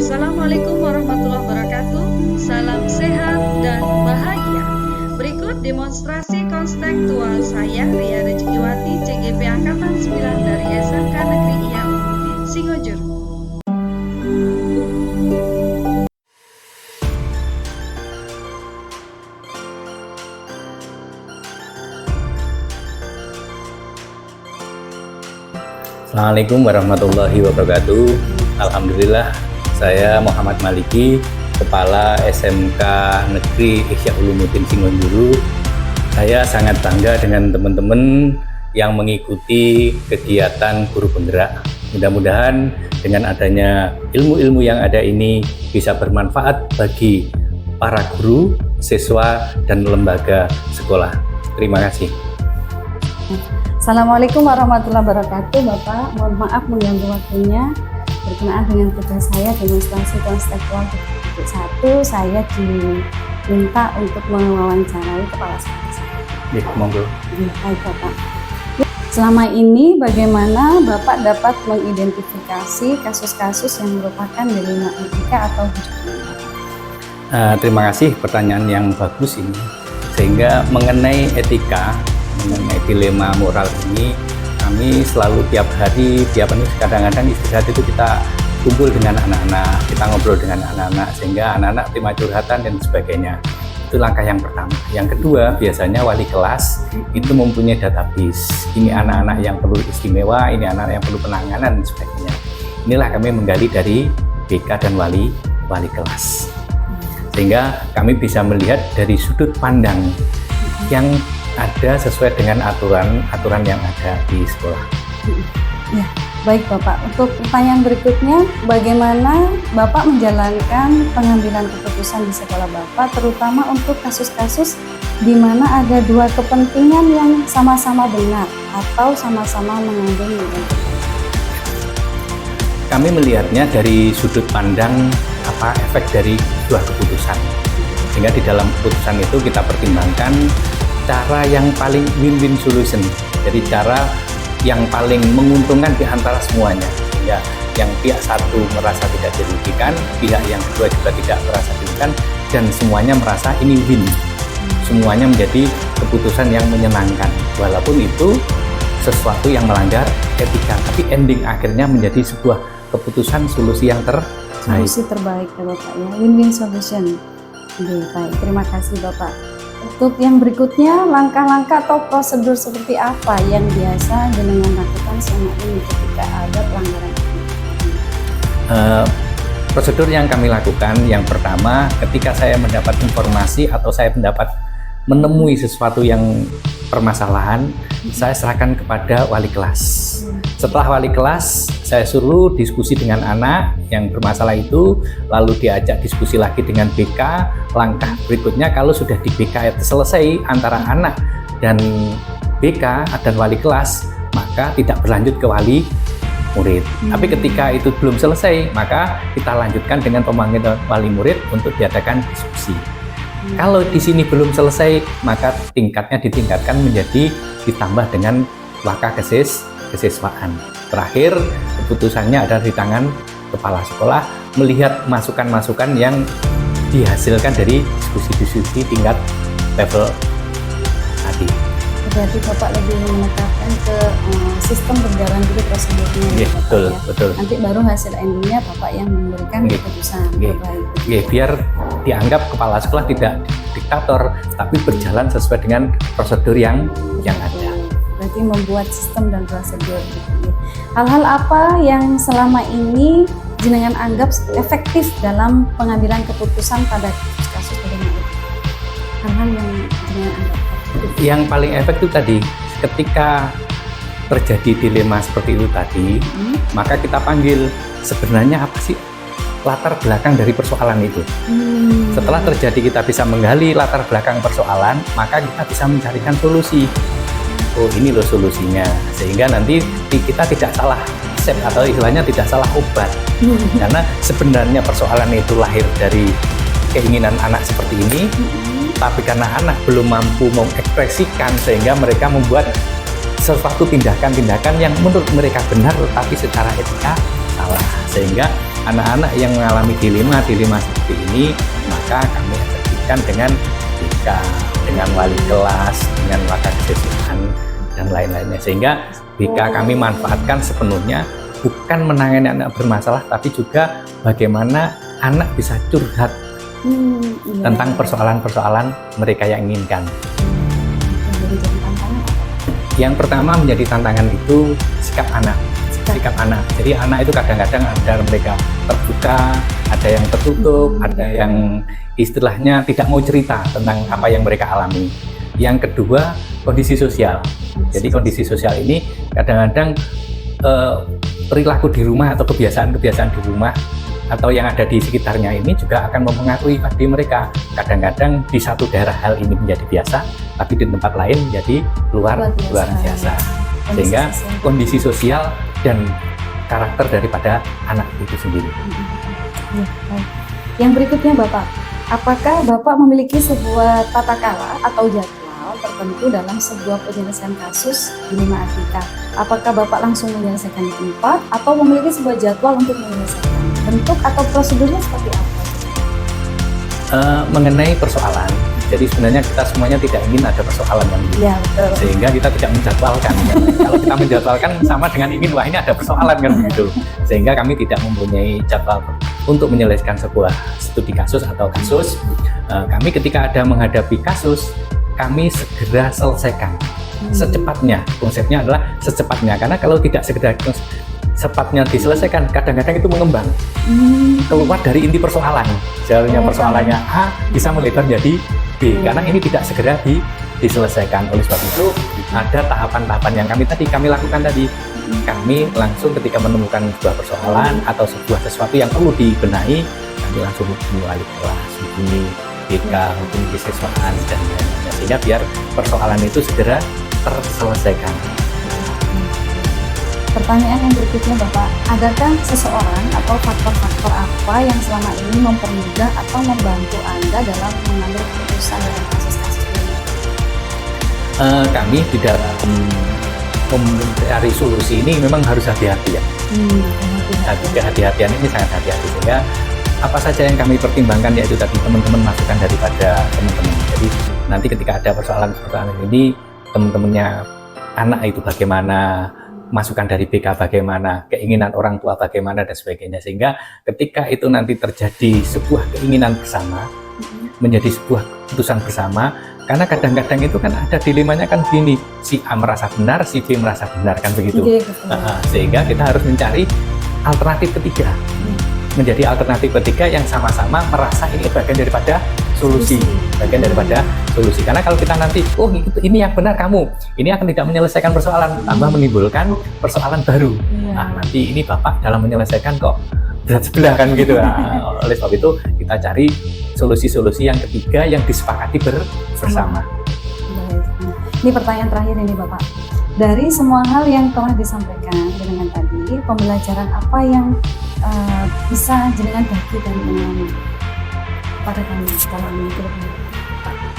Assalamualaikum warahmatullahi wabarakatuh. Salam sehat dan bahagia. Berikut demonstrasi konstekstual saya, Ria Rezekiwati, CGP Angkatan 9 dari SMK Negeri IA Ulumuddin Singojuru. Assalamualaikum warahmatullahi wabarakatuh. Alhamdulillah, saya Muhammad Maliki, Kepala SMK Negeri Ihya Ulumuddin Singojuru. Saya sangat bangga dengan teman-teman yang mengikuti kegiatan guru penggerak. Mudah-mudahan dengan adanya ilmu-ilmu yang ada ini bisa bermanfaat bagi para guru, siswa, dan lembaga sekolah. Terima kasih. Assalamualaikum warahmatullahi wabarakatuh. Bapak, mohon maaf mengganggu waktunya. Berkenaan dengan tugas saya demonstrasi konstekstual titik 1, saya diminta untuk mewawancarai kepala sekolah saya. Monggo. Baik Bapak. Selama ini bagaimana Bapak dapat mengidentifikasi kasus-kasus yang merupakan dilema etika atau hukum? Terima kasih pertanyaan yang bagus ini. Sehingga mengenai etika, mengenai dilema moral ini, kami selalu tiap hari, kadang-kadang istirahat itu kita kumpul dengan anak-anak, kita ngobrol dengan anak-anak, sehingga anak-anak terima curhatan dan sebagainya. Itu langkah yang pertama. Yang kedua, biasanya wali kelas itu mempunyai database. Ini anak-anak yang perlu istimewa, ini anak-anak yang perlu penanganan dan sebagainya. Inilah kami menggali dari BK dan wali kelas. Sehingga kami bisa melihat dari sudut pandang yang ada sesuai dengan aturan yang ada di sekolah. Ya, baik Bapak. Untuk pertanyaan berikutnya, bagaimana Bapak menjalankan pengambilan keputusan di sekolah Bapak, terutama untuk kasus-kasus di mana ada dua kepentingan yang sama-sama benar atau sama-sama mengandung nilai? Kami melihatnya dari sudut pandang efek dari dua keputusan. Sehingga di dalam keputusan itu kita pertimbangkan cara yang paling win-win solution, jadi cara yang paling menguntungkan di antara semuanya, ya, yang pihak satu merasa tidak dirugikan, pihak yang kedua juga tidak merasa dirugikan, dan semuanya merasa ini win, semuanya menjadi keputusan yang menyenangkan, walaupun itu sesuatu yang melanggar etika, tapi ending akhirnya menjadi sebuah keputusan solusi yang terbaik. Solusi terbaik ya Bapak ya, win-win solution. Baik, terima kasih Bapak. Untuk yang berikutnya, langkah-langkah atau prosedur seperti apa yang biasa jenengan lakukan selama ini ketika ada pelanggaran? Prosedur yang kami lakukan, yang pertama, ketika saya mendapat informasi atau saya menemui sesuatu yang permasalahan, saya serahkan kepada wali kelas. Setelah wali kelas, saya suruh diskusi dengan anak yang bermasalah itu, lalu diajak diskusi lagi dengan BK. Langkah berikutnya, kalau sudah di BK selesai antara anak dan BK dan wali kelas, maka tidak berlanjut ke wali murid. Tapi ketika itu belum selesai, maka kita lanjutkan dengan pemanggilan wali murid untuk diadakan diskusi. Kalau di sini belum selesai, maka tingkatnya ditingkatkan menjadi ditambah dengan waka kesiswaan. Terakhir, keputusannya ada di tangan kepala sekolah melihat masukan-masukan yang dihasilkan dari diskusi-diskusi tingkat level tadi. Berarti Bapak lebih menekankan ke sistem berjalan dulu prosedurnya. Ya, betul. Nanti baru hasil endingnya Bapak yang memberikan keputusan terbaik. Biar dianggap kepala sekolah tidak diktator, tapi berjalan sesuai dengan prosedur yang ada. Berarti membuat sistem dan prosedur. Hal-hal apa yang selama ini jenengan anggap efektif dalam pengambilan keputusan pada kasus dilema itu? Hal-hal yang jenengan anggap efektif. Yang paling efektif tadi, ketika terjadi dilema seperti itu tadi, maka kita panggil sebenarnya apa sih latar belakang dari persoalan itu. Setelah terjadi kita bisa menggali latar belakang persoalan, maka kita bisa mencarikan solusi. Oh, ini loh solusinya, sehingga nanti kita tidak salah resep atau istilahnya tidak salah obat. Karena sebenarnya persoalan itu lahir dari keinginan anak seperti ini, tapi karena anak belum mampu mengekspresikan, sehingga mereka membuat sesuatu tindakan-tindakan yang menurut mereka benar, tetapi secara etika salah. Sehingga anak-anak yang mengalami dilema seperti ini, maka kami efektifkan dengan BK, dengan wali kelas, dengan wakil kesiswaan dan lain-lainnya. Sehingga BK kami manfaatkan sepenuhnya bukan menangani anak bermasalah, tapi juga bagaimana anak bisa curhat tentang persoalan-persoalan mereka yang inginkan. Yang pertama menjadi tantangan itu sikap anak. Jadi anak itu kadang-kadang ada mereka terbuka, ada yang tertutup, ada yang istilahnya tidak mau cerita tentang apa yang mereka alami. Yang kedua, kondisi sosial. Jadi kondisi sosial ini kadang-kadang perilaku di rumah atau kebiasaan-kebiasaan di rumah atau yang ada di sekitarnya ini juga akan mempengaruhi pada mereka. Kadang-kadang di satu daerah hal ini menjadi biasa, tapi di tempat lain menjadi luar biasa. Sehingga kondisi sosial dan karakter daripada anak itu sendiri. Ya, baik. Yang berikutnya Bapak, apakah Bapak memiliki sebuah tata cara atau jadwal tertentu dalam sebuah penyelesaian kasus di 5 ADK? Apakah Bapak langsung menyelesaikan di tempat atau memiliki sebuah jadwal untuk menyelesaikan? Bentuk atau prosedurnya seperti apa? Mengenai persoalan, jadi sebenarnya kita semuanya tidak ingin ada persoalan yang ya, betul. Sehingga kita tidak menjadwalkan. Kalau kita menjadwalkan sama dengan ingin wah ini ada persoalan kan begitu. Sehingga kami tidak mempunyai jadwal untuk menyelesaikan sebuah studi kasus atau kasus. Kami ketika ada menghadapi kasus, kami segera selesaikan secepatnya. Konsepnya adalah secepatnya, karena kalau tidak segera sepatnya diselesaikan, kadang-kadang itu mengembang keluar dari inti persoalan. Seharusnya persoalannya A bisa melebar jadi B, karena ini tidak segera diselesaikan. Oleh sebab itu ada tahapan-tahapan yang kami lakukan tadi. Kami langsung ketika menemukan sebuah persoalan atau sebuah sesuatu yang perlu dibenahi, kami langsung hubungi wali kelas, hubungi BK, hubungi kesiswaan dan lain-lainnya, sehingga biar persoalan itu segera terselesaikan. Pertanyaan yang berikutnya Bapak, adakah seseorang atau faktor-faktor apa yang selama ini mempermudah atau membantu Anda dalam mengambil keputusan dalam kasus-kasus ini? Kami di dalam mencari solusi ini memang harus hati-hati ya. Kehati-hatian ini sangat hati-hati, sehingga apa saja yang kami pertimbangkan yaitu tadi teman-teman masukan daripada teman-teman. Jadi nanti ketika ada persoalan-persoalan ini, teman-temannya anak itu bagaimana, masukan dari BK bagaimana, keinginan orang tua bagaimana dan sebagainya, sehingga ketika itu nanti terjadi sebuah keinginan bersama, menjadi sebuah keputusan bersama. Karena kadang-kadang itu kan ada dilemanya kan gini, si A merasa benar, si B merasa benar kan begitu. Sehingga kita harus mencari alternatif ketiga, menjadi alternatif ketiga yang sama-sama merasa ini bagian daripada solusi, Karena kalau kita nanti, oh ini yang benar kamu, ini akan tidak menyelesaikan persoalan, tambah menimbulkan persoalan baru. Nah nanti ini Bapak dalam menyelesaikan kok berat sebelah kan gitu. Nah, oleh sebab itu kita cari solusi-solusi yang ketiga yang disepakati bersama. Ini pertanyaan terakhir ini Bapak. Dari semua hal yang telah disampaikan dengan tadi, pembelajaran apa yang bisa jenengan bagi dan mengalami pada kami sekolah ini?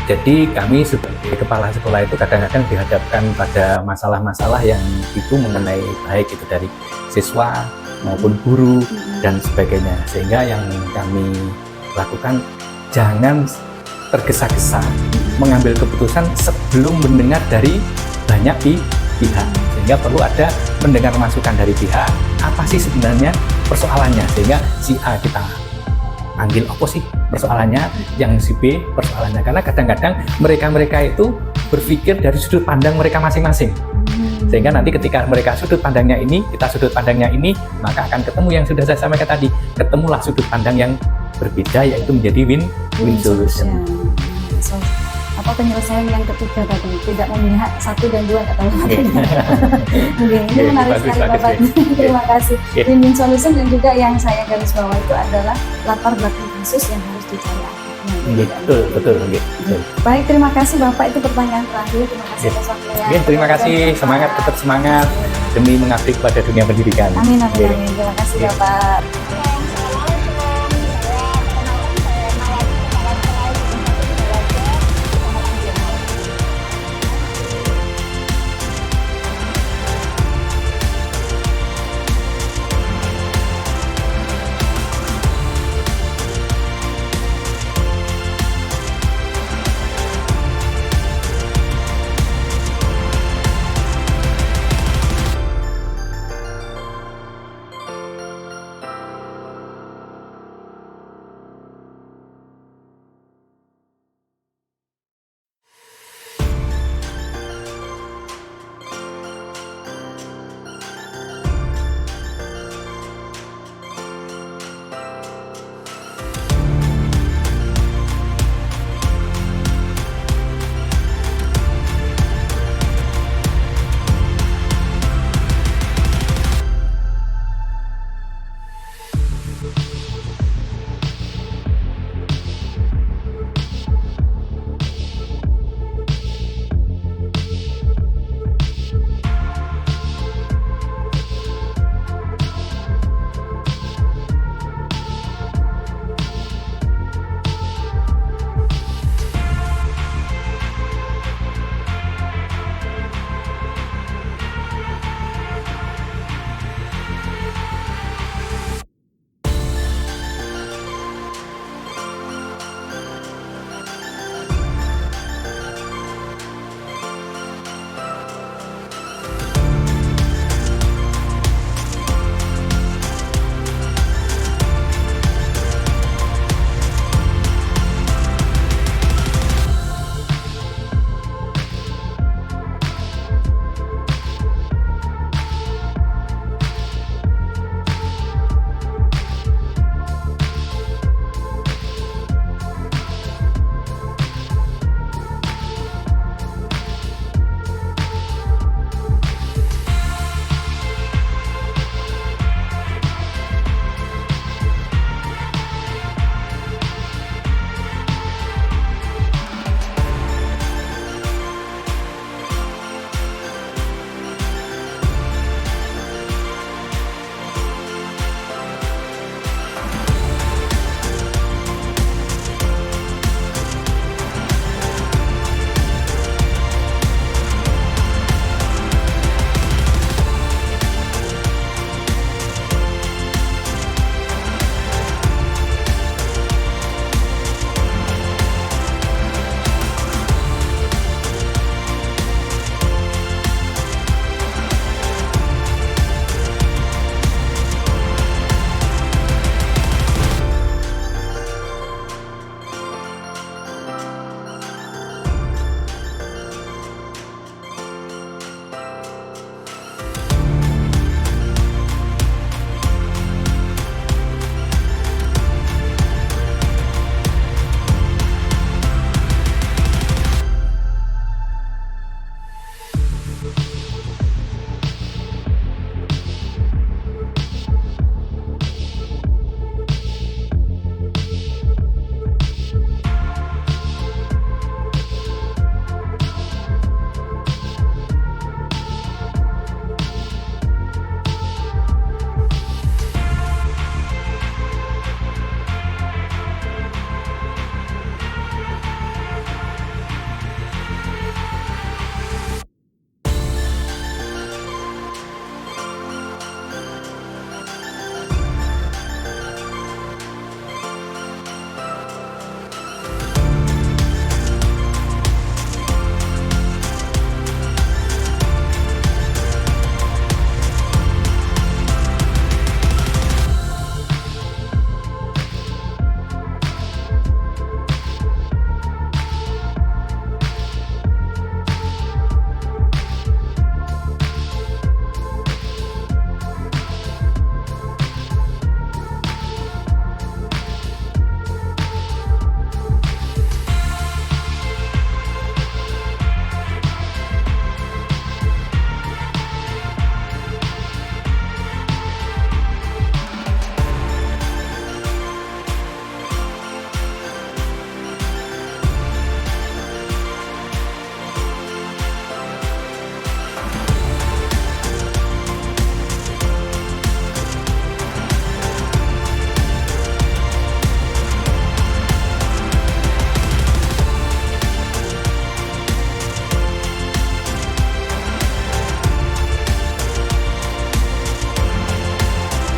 Jadi kami sebagai kepala sekolah itu kadang-kadang dihadapkan pada masalah-masalah yang itu mengenai baik itu dari siswa maupun guru dan sebagainya, sehingga yang kami lakukan jangan tergesa-gesa mengambil keputusan sebelum mendengar dari banyak pihak, sehingga perlu ada mendengar masukan dari pihak apa sih sebenarnya persoalannya, sehingga si A kita panggil apa sih persoalannya, yang si B persoalannya, karena kadang-kadang mereka itu berpikir dari sudut pandang mereka masing-masing, sehingga nanti ketika mereka sudut pandangnya ini, kita sudut pandangnya ini, maka akan ketemu yang sudah saya sampaikan tadi, ketemulah sudut pandang yang berbeda, yaitu menjadi win-win solution. Penyelesaian yang ketiga tadi, tidak memihak 1 dan 2 kata Bapak. Ini menarik sekali Bapak. Terima kasih. Win-win solution, dan juga yang saya garis bawah itu adalah latar belakang kasus yang harus dicari. Betul. Baik, terima kasih Bapak, itu pertanyaan terakhir. Terima kasih atas waktunya. Terima kasih, semangat, tetap semangat demi mengabdi kepada dunia pendidikan. Amin. Terima kasih Bapak.